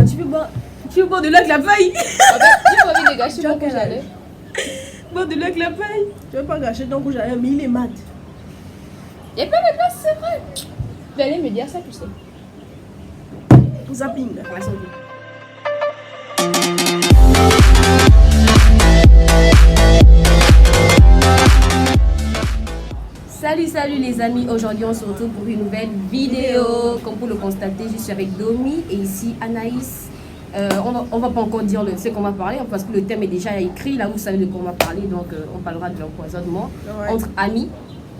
Tu veux boire de l'eau avec la paille. En fait, j'ai pas envie de gâcher mon rouge à lèvres. Boire de l'eau avec la paille. Tu veux pas gâcher ton rouge à lèvres, mais il est mat. Il y a plein de place, c'est vrai. Tu vas aller me dire ça, tu sais. Zapping. La santé. Salut les amis, aujourd'hui on se retrouve pour une nouvelle vidéo. Comme vous le constatez, je suis avec Domi et ici Anaïs. On va pas encore dire ce qu'on va parler parce que le thème est déjà écrit, là vous savez de quoi on va parler, donc on parlera de l'empoisonnement entre amis.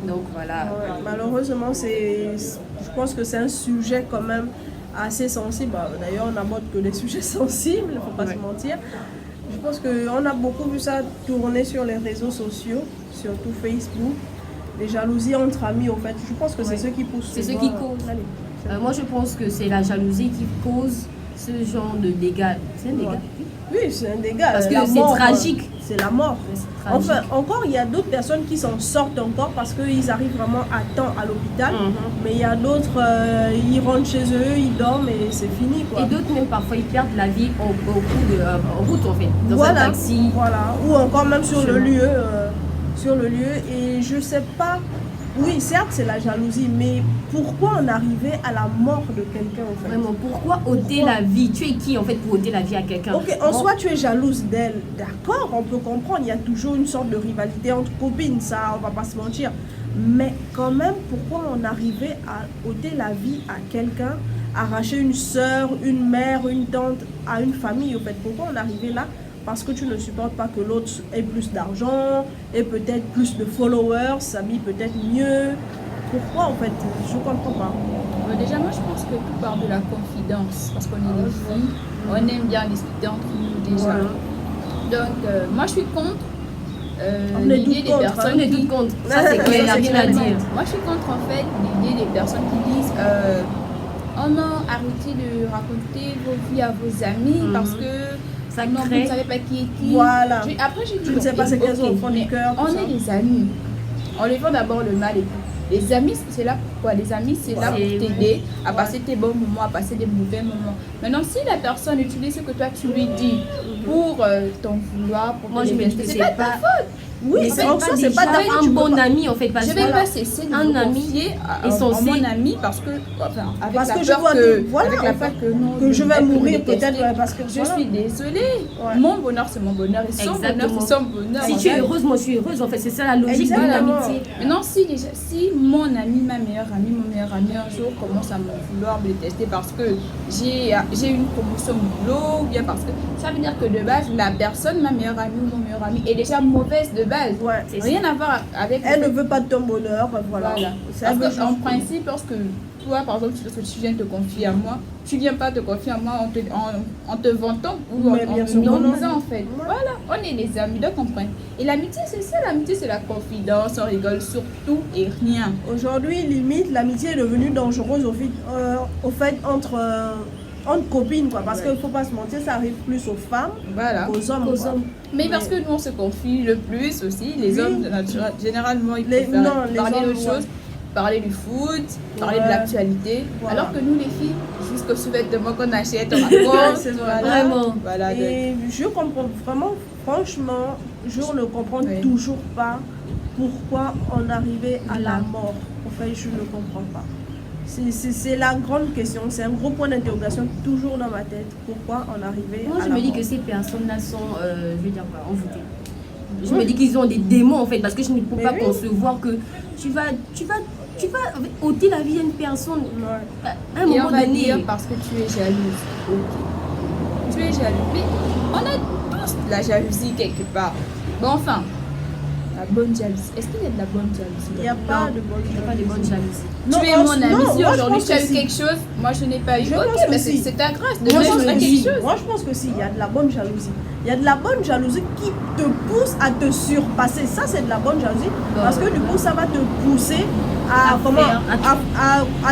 Donc voilà. Ouais, malheureusement, je pense que c'est un sujet quand même assez sensible. D'ailleurs, on n'aborde que des sujets sensibles, il ne faut pas se mentir. Je pense qu'on a beaucoup vu ça tourner sur les réseaux sociaux, surtout Facebook. Les jalousies entre amis, en fait. Je pense que c'est ce qui pousse. C'est ce qui cause. Moi, je pense que c'est la jalousie qui cause ce genre de dégâts. C'est un dégât. Oui, c'est un dégât. Parce que c'est tragique. C'est la mort. Enfin, encore, il y a d'autres personnes qui s'en sortent encore parce qu'ils arrivent vraiment à temps à l'hôpital. Mais il y a d'autres, ils rentrent chez eux, ils dorment et c'est fini, quoi. Et d'autres, même parfois, ils perdent la vie en route, en fait. Dans un taxi. Voilà. Ou encore même sur le lieu. Et je sais pas, oui certes c'est la jalousie, mais pourquoi en arriver à la mort de quelqu'un en fait? Vraiment, pourquoi ôter la vie? Tu es qui en fait pour ôter la vie à quelqu'un? Ok, en soi tu es jalouse d'elle, d'accord, on peut comprendre, il y a toujours une sorte de rivalité entre copines, ça on va pas se mentir, mais quand même pourquoi en arriver à ôter la vie à quelqu'un, arracher une soeur, une mère, une tante à une famille en fait? Pourquoi en arriver là? Parce que tu ne supportes pas que l'autre ait plus d'argent, ait peut-être plus de followers, s'habille peut-être mieux. Pourquoi en fait? Je ne comprends pas. Déjà, moi je pense que tout part de la confidence. Parce qu'on est des filles, on aime bien discuter entre nous déjà. Voilà. Donc, moi je suis contre l'idée des personnes. On est toutes contre. Ça, c'est clair, il n'y a rien à dire. Moi je suis contre en fait l'idée des personnes qui disent oh non, arrêtez de raconter vos vies à vos amis parce que. Ça non, crée. vous ne savez pas qui est qui. Voilà. Après, j'ai dit, tu ne sais pas ce qu'elles ont au fond du cœur. On est des amis. On les fait d'abord le mal et tout. Les amis, c'est là pourquoi? Les amis, c'est là pour t'aider à passer tes bons moments, à passer des mauvais moments. Maintenant, si la personne utilise ce que toi tu lui dis pour t'en vouloir, pour moi je me dis que c'est pas ta faute. Oui, c'est pas un bon ami en fait. Parce je vais pas cesser de me confier à mon ami parce que, avec la peur que je vais mourir peut-être parce que je suis désolée. Mon bonheur c'est mon bonheur et son bonheur c'est son bonheur. Si tu es heureuse, moi je suis heureuse en fait. C'est ça la logique de l'amitié. Maintenant si mon ami, ma meilleure amie, mon meilleur ami un jour commence à me vouloir me détester parce que j'ai une promotion au boulot ou bien parce que ça veut dire que de base la personne, ma meilleure amie ou mon meilleur ami est déjà mauvaise de base. Rien à voir avec. Elle ne veut pas de ton bonheur, voilà. Parce que, en principe, lorsque toi, par exemple, tu viens te confier à moi, tu viens pas te confier à moi en te vantant ou en minimisant en fait. Voilà, on est des amis, donc on prend. Et l'amitié, c'est ça, l'amitié, c'est la confidence, on rigole sur tout et rien. Aujourd'hui, limite, l'amitié est devenue dangereuse au fait entre copines quoi, parce qu'il ne faut pas se mentir, ça arrive plus aux femmes qu'aux hommes. Mais parce que nous on se confie le plus aussi, les hommes généralement ils préfèrent parler d'autres choses, parler du foot, parler de l'actualité, alors que nous les filles, jusqu'au sous-vêtement qu'on achète, on raconte, vraiment. Voilà, et je comprends vraiment, franchement, je ne comprends toujours pas pourquoi on arrivait à la mort. Enfin, je ne comprends pas. C'est la grande question, c'est un gros point d'interrogation toujours dans ma tête. Pourquoi on arrivait Moi, je me dis que ces personnes-là sont, je veux dire quoi, envoûtées. Je me dis qu'ils ont des démons en fait, parce que je ne peux pas concevoir que tu vas ôter la vie à une personne à un moment donné. Parce que tu es jalouse. Tu es jalouse. Mais on a tous de la jalousie quelque part. Bon, enfin. La bonne jalousie. Est-ce qu'il y a de la bonne jalousie? Il n'y a pas de bonne jalousie. Tu es mon ami. Si aujourd'hui tu as eu quelque chose, moi je n'ai pas eu. Ok, mais c'est ta grâce. Demain je ferai quelque chose. Moi je pense que si, il y a de la bonne jalousie. Il y a de la bonne jalousie qui te pousse à te surpasser. Ça, c'est de la bonne jalousie. Parce que du coup, ça va te pousser à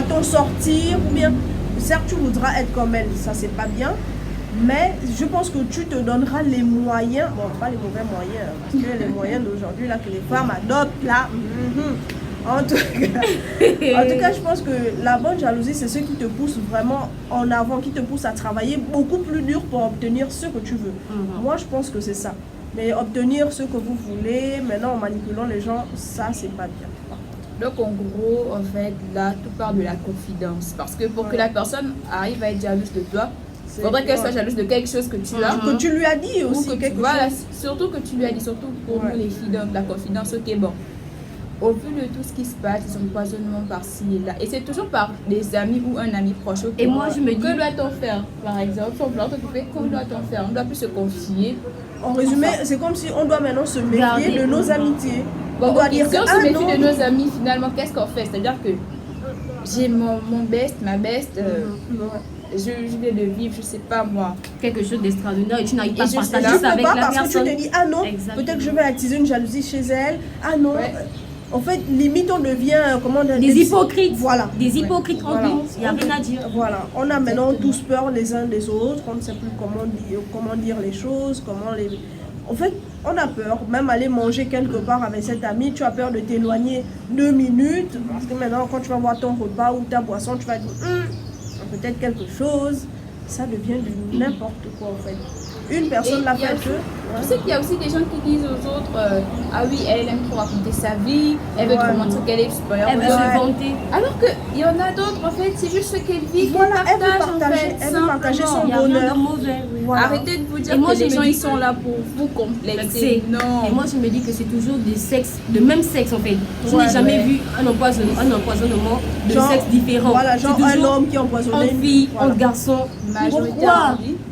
t'en sortir. Ou bien, certes, tu voudras être comme elle. Ça, c'est pas bien. Mais je pense que tu te donneras les moyens, bon pas les mauvais moyens, parce que les moyens d'aujourd'hui là que les femmes adoptent là, En tout cas, je pense que la bonne jalousie, c'est ce qui te pousse vraiment en avant, qui te pousse à travailler beaucoup plus dur pour obtenir ce que tu veux. Moi, je pense que c'est ça. Mais obtenir ce que vous voulez, maintenant en manipulant les gens, ça, c'est pas bien. Donc en gros, en fait, là, tout part de la confidence. Parce que pour que la personne arrive à être jalouse de toi, il faudrait qu'elle soit jalouse de quelque chose que tu as. Que tu lui as dit aussi. Voilà, surtout que tu lui as dit, surtout pour nous les filles, donc la confidence, ok, bon. Au vu de tout ce qui se passe, les empoisonnements par-ci et là, et c'est toujours par des amis ou un ami proche. Okay, et moi, je me dis... Que doit-on faire, par exemple? Si on doit t'occuper, que doit-on faire? On ne doit plus se confier. En résumé, c'est comme si on doit maintenant se méfier de nos amitiés. Bon, on doit dire si on se méfie de nos amis, finalement, qu'est-ce qu'on fait? C'est-à-dire que j'ai mon best, ma best, je viens de vivre, je sais pas moi, quelque chose d'extraordinaire et tu n'arrives pas à partager ça avec la parce personne. Que tu te dis, ah non, peut-être que je vais attiser une jalousie chez elle, ah non. En fait, limite, on devient, des hypocrites. Voilà. Des hypocrites en plus, il n'y a rien à dire. Voilà, on a maintenant tous peur les uns des autres, on ne sait plus comment dire les choses, En fait, on a peur, même aller manger quelque part avec cet ami, tu as peur de t'éloigner 2 minutes, parce que maintenant, quand tu vas voir ton repas ou ta boisson, tu vas dire, peut-être quelque chose, ça devient du n'importe quoi en fait. Une personne l'a fait que... Tu sais qu'il y a aussi des gens qui disent aux autres ah oui, elle aime trop raconter sa vie, elle veut te montrer qu'elle est supérieure. Elle veut se vanter. Alors qu'il y en a d'autres, en fait, c'est juste ce qu'elle vit, voilà, qu'elle partage, elle veut partager son bonheur. Voilà. Arrêtez de vous dire que les gens ils sont là pour vous complexer. Non. Et moi je me dis que c'est toujours des sexes, de même sexe en fait. Je n'ai jamais vu un empoisonnement de sexe différent. Voilà, genre un homme qui empoisonne une fille, un garçon.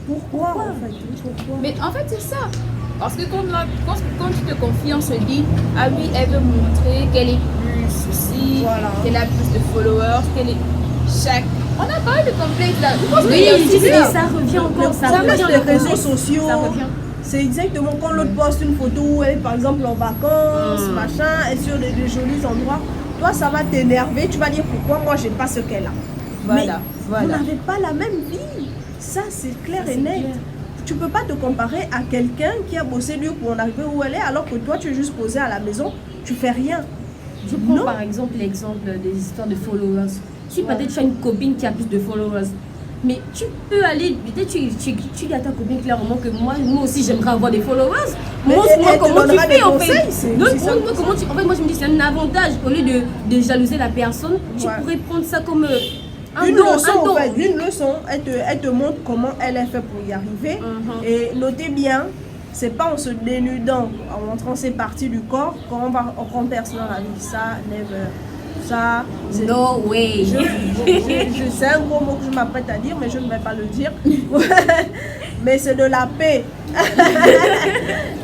Pourquoi en fait? Mais en fait c'est ça. Parce que quand tu te confies, on se dit ah oui, elle veut montrer qu'elle est plus ceci, qu'elle a plus de followers, qu'elle est On a parlé de complexe là. Oui, ça revient encore. Ça revient les réseaux sociaux. C'est exactement quand l'autre poste une photo où elle est par exemple en vacances, machin, et sur des jolis endroits. Toi, ça va t'énerver. Tu vas dire pourquoi moi j'ai pas ce qu'elle a. Voilà. Vous n'avez pas la même vie. Ça, c'est clair et net. Tu peux pas te comparer à quelqu'un qui a bossé dur pour en arriver où elle est, alors que toi, tu es juste posé à la maison, tu fais rien. Je prends par exemple l'exemple des histoires de followers. Si peut-être tu as une copine qui a plus de followers, mais tu peux aller, peut-être tu dis à ta copine clairement que moi aussi j'aimerais avoir des followers. Moi comment tu fais en fait? Moi je me dis c'est un avantage. Au lieu de jalouser la personne, tu pourrais prendre ça comme une leçon en fait, une leçon. Elle te montre comment elle est faite pour y arriver. Et notez bien, c'est pas en se dénudant, en montrant ses parties du corps qu'on perce dans la vie. Ça, never. Ça, no way. Je sais un gros mot que je m'apprête à dire, mais je ne vais pas le dire. Mais c'est de la paix.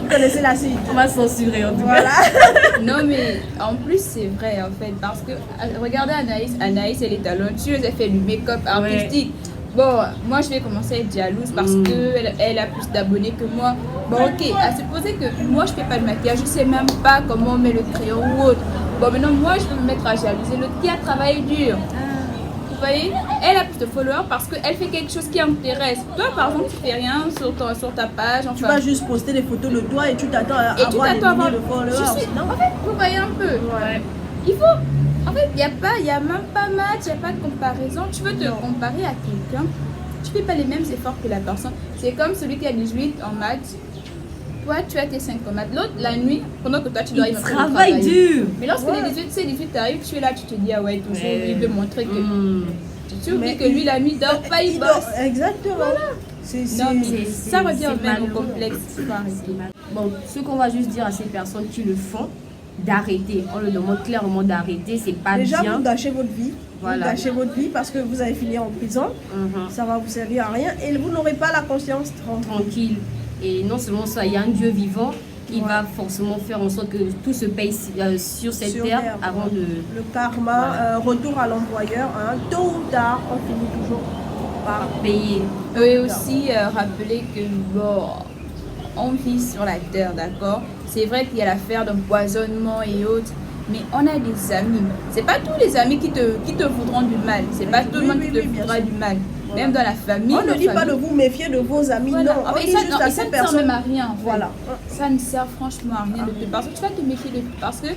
Vous connaissez la suite. On va censurer en tout cas. Non mais en plus c'est vrai en fait, parce que regardez Anaïs elle est talentueuse, elle fait du make-up artistique. Bon, moi je vais commencer à être jalouse parce qu'elle a plus d'abonnés que moi. Bon ok, à supposer que moi je fais pas de maquillage, je sais même pas comment on met le crayon ou autre. Bon maintenant moi je peux me mettre à jalouser l'autre qui a travaillé dur. Vous voyez, elle a plus de followers parce qu'elle fait quelque chose qui intéresse. Toi par exemple tu fais rien sur ta page. Enfin, tu vas juste poster des photos de toi et tu t'attends à avoir des milliers de followers. En fait, vous voyez un peu. Il faut... En fait, il n'y a même pas match, il n'y a pas de comparaison. Tu veux te comparer à quelqu'un, tu ne fais pas les mêmes efforts que la personne. C'est comme celui qui a 18 en maths. Toi, tu as tes 5 en maths. L'autre, la nuit, pendant que toi, tu dois y travailler dur. Mais lorsque les 18 arrivent, tu es là, tu te dis, ah ouais, toujours, il veut montrer que... Tu oublies que lui, la nuit, dort pas, il bosse. Exactement. Voilà. Ça revient au même complexe. Bon, ce qu'on va juste dire à ces personnes qui le font, d'arrêter. On le demande clairement d'arrêter, c'est pas déjà, bien. Vous gâchez votre vie. Voilà. Vous gâchez votre vie parce que vous allez finir en prison. Ça va vous servir à rien et vous n'aurez pas la conscience tranquille. Et non seulement ça, il y a un Dieu vivant qui va forcément faire en sorte que tout se paye sur cette terre avant de... Le karma, retour à l'employeur, tôt ou tard, on finit toujours par payer. Et aussi rappeler que bon, on vit sur la terre, d'accord? C'est vrai qu'il y a l'affaire d'empoisonnement et autres, mais on a des amis. C'est pas tous les amis qui te voudront du mal. C'est pas tout le monde qui te voudra du mal. Voilà. Même dans la famille. On ne dit pas de vous méfier de vos amis, non. On dit juste à ces personnes. Ça ne sert même à rien. En fait. Voilà. Ça ne sert franchement à rien de te... Parce que tu vas te méfier de... Parce que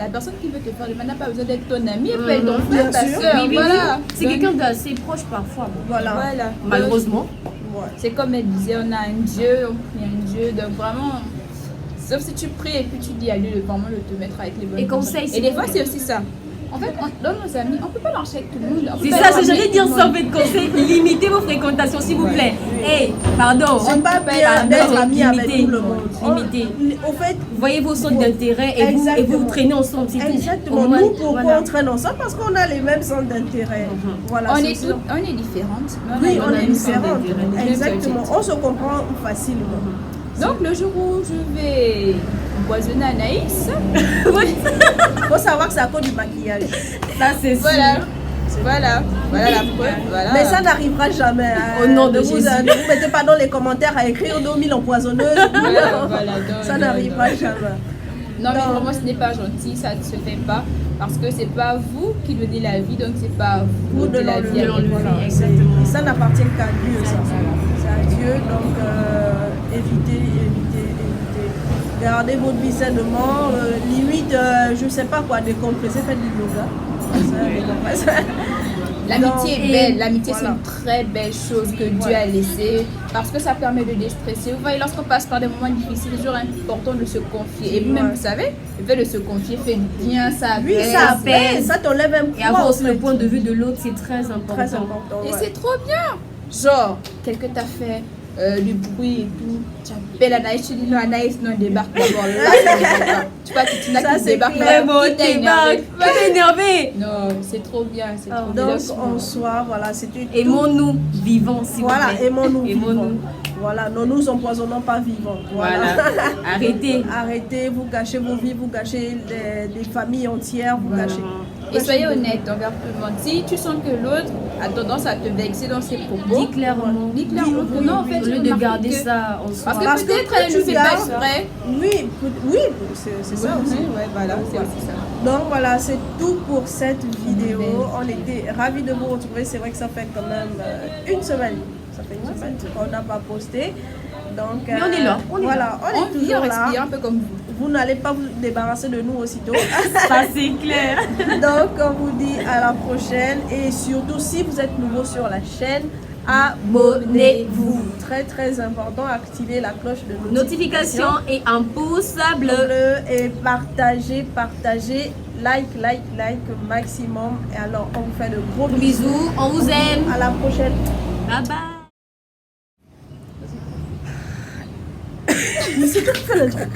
la personne qui veut te faire le mal n'a pas besoin d'être ton ami, elle peut être ton bien frère, ta sûr. soeur, Oui, voilà. c'est quelqu'un d'assez proche parfois. Voilà. Voilà. Malheureusement. Ouais. C'est comme elle disait, on a un Dieu, on prie un Dieu, donc vraiment, sauf si tu pries et puis tu dis à lui de vraiment te mettre avec les bonnes Et personnes. conseil, Et des fois, c'est aussi ça. En fait, dans nos amis, on ne peut pas marcher avec tout le monde. C'est ça, c'est j'allais dire ça en fait, conseil, limitez vos fréquentations s'il vous plaît. Hey, pardon. C'est pas bien d'être ami avec tout le monde. Limitez. Au fait, Voyez vos centres d'intérêt et vous Exactement. traînez ensemble. C'est tout. exactement. Au moins, Nous, pourquoi voilà. on traîne ensemble? Parce qu'on a les mêmes centres d'intérêt. Voilà, On c'est est sûr. on est différentes. Mais Oui, a on les est mêmes centres différentes. d'intérêt, les mêmes Exactement. objectifs. On se comprend facilement. Donc, le jour où je vais empoisonner Anaïs, Faut savoir que c'est à cause du maquillage. Ça, c'est sûr. voilà la preuve. Voilà. Mais ça n'arrivera jamais. Hein. Au nom de Ne vous, Jésus. ne vous mettez pas dans les commentaires à écrire 2000 empoisonneuses. Voilà, donc, Ça n'arrivera jamais. Non, mais Non. vraiment, ce n'est pas gentil, ça ne se fait pas. Parce que c'est pas vous qui donnez la vie, donc c'est pas vous Vous de la vie. à l'enlevez, quelqu'un. Voilà, exactement. ça n'appartient qu'à Dieu. Ça. C'est à Dieu, donc évitez. Gardez votre vie sainement. Limite, je sais pas quoi, décompresser, faites du yoga. Ça, L'amitié Donc, est belle, l'amitié voilà. c'est une très belle chose que Dieu a laissée parce que ça permet de déstresser. Vous voyez, lorsqu'on passe par des moments difficiles, c'est toujours important de se confier. Et vous-même, Ouais. vous savez, le fait de se confier fait du bien, ça Oui, apaise. ça apaise. apaise, ça t'enlève un poids. Et avoir en aussi fait. le point de vue de l'autre, c'est très important. Très important. Et ouais. c'est trop bien. Genre, quelqu'un t'a fait du bruit et tout. Tu appelles Anaïs, tu dis non, Anaïs, non, débarque d'abord. Là, ça débarque pas. Tu vois, tu n'as Ça, qui c'est débarque clair. là, Très beau, qui t'a t'es énervé. énervé. Non, c'est trop bien, c'est Ah, trop bien. Donc, en soi, voilà, c'était tout. Aimons-nous vivants, s'il vous Voilà, plaît. aimons-nous vivants. Aimons-nous. Voilà, ne nous empoisonnons pas vivants. Voilà. Arrêtez. Arrêtez, vous gâchez vos vies, vous gâchez des familles entières, vous gâchez. Et soyez honnête envers tout le monde. Si tu sens que l'autre a tendance à te vexer dans ses propos, Dis clairement. dis clairement que non, en fait, Au tu lieu de remarques garder que- ça en soi. Parce que peut-être elle ne tu fait pas gardes- exprès. Oui, c'est ça aussi. Ouais, voilà, c'est aussi ça. Donc voilà, c'est tout pour cette vidéo. On était ravis de vous retrouver. C'est vrai que ça fait quand même une semaine. Ça fait une semaine qu'on n'a pas posté. Donc, Mais on est là, on est voilà, on est On vit, toujours on respire là. un peu comme vous. Vous n'allez pas vous débarrasser de nous aussitôt. Ça, c'est clair. Donc, on vous dit à la prochaine. Et surtout, si vous êtes nouveau sur la chaîne, abonnez-vous. Très, très important, activez la cloche de Notification et un pouce bleu. bleu et partagez, like maximum. Et alors, on vous fait de gros bisous. Bisous, on vous aime. À la prochaine. Bye bye. C'est tout fait le truc.